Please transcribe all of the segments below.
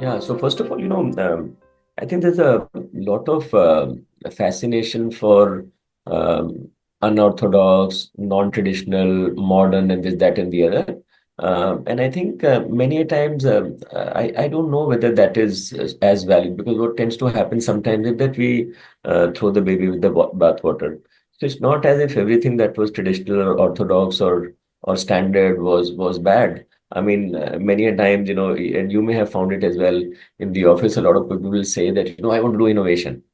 Yeah, so first of all, I think there's a lot of fascination for um, unorthodox, non-traditional, modern, and this, that, and the other. And I think many a times I don't know whether that is as valid, because what tends to happen sometimes is that we throw the baby with the bathwater. So it's not as if everything that was traditional or orthodox or standard was bad. I mean, many a times, and you may have found it as well in the office, a lot of people will say that, I want to do innovation.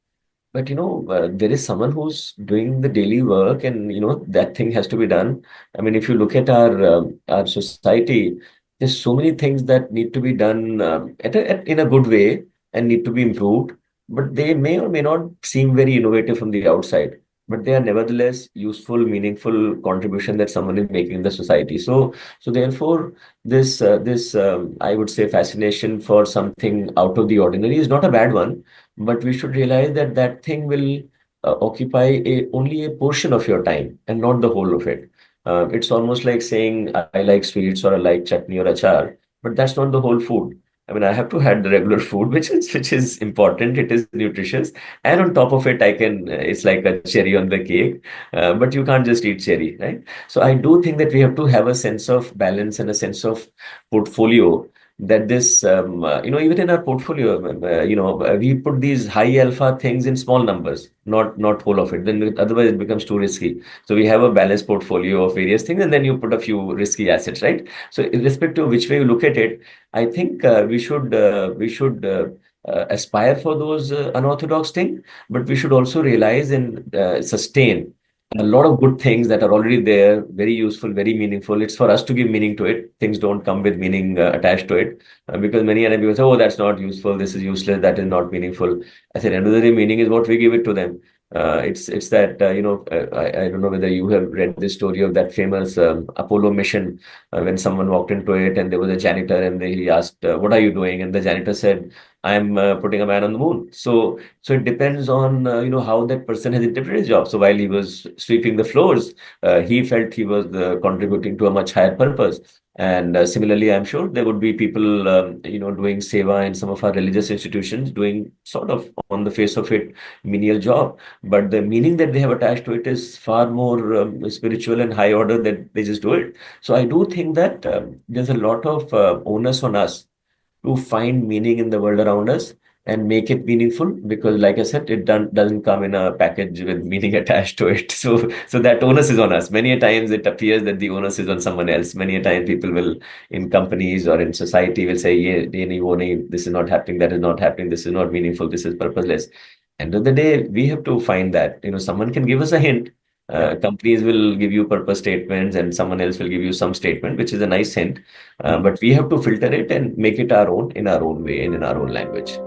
But, there is someone who's doing the daily work, and, that thing has to be done. I mean, if you look at our society, there's so many things that need to be done in a good way and need to be improved. But they may or may not seem very innovative from the outside. But they are nevertheless useful, meaningful contribution that someone is making in the society. So therefore, this I would say fascination for something out of the ordinary is not a bad one, but we should realize that that thing will occupy only a portion of your time and not the whole of it. It's almost like saying I like sweets or I like chutney or achar, but that's not the whole food. I mean, I have to have the regular food, which is important. It is nutritious, and on top of it, I can. It's like a cherry on the cake, but you can't just eat cherry, right? So I do think that we have to have a sense of balance and a sense of portfolio, that this even in our portfolio, we put these high alpha things in small numbers, not whole of it, then otherwise it becomes too risky. So we have a balanced portfolio of various things, and then you put a few risky assets, right? So irrespective of which way you look at it, I think we should aspire for those unorthodox things, but we should also realize and sustain a lot of good things that are already there, very useful, very meaningful. It's for us to give meaning to it. Things don't come with meaning attached to it, because many other people say, "Oh, that's not useful. This is useless. That is not meaningful." I said, end of the day, meaning is what we give it to them. It's that I don't know whether you have read the story of that famous Apollo mission, when someone walked into it and there was a janitor, and he asked, "What are you doing?" And the janitor said, "I'm putting a man on the moon." So it depends on how that person has interpreted his job. So while he was sweeping the floors, he felt he was contributing to a much higher purpose. And similarly, I'm sure there would be people doing seva in some of our religious institutions, doing sort of on the face of it menial job, but the meaning that they have attached to it is far more spiritual and high order, that they just do it. So I do think that there's a lot of onus on us to find meaning in the world around us and make it meaningful, because like I said, it doesn't come in a package with meaning attached to it. So that onus is on us. Many a times it appears that the onus is on someone else. Many a time people will, in companies or in society, will say, yeah, this is not happening, that is not happening, this is not meaningful, this is purposeless. End of the day, we have to find that, someone can give us a hint. Companies will give you purpose statements, and someone else will give you some statement, which is a nice hint. But we have to filter it and make it our own in our own way and in our own language.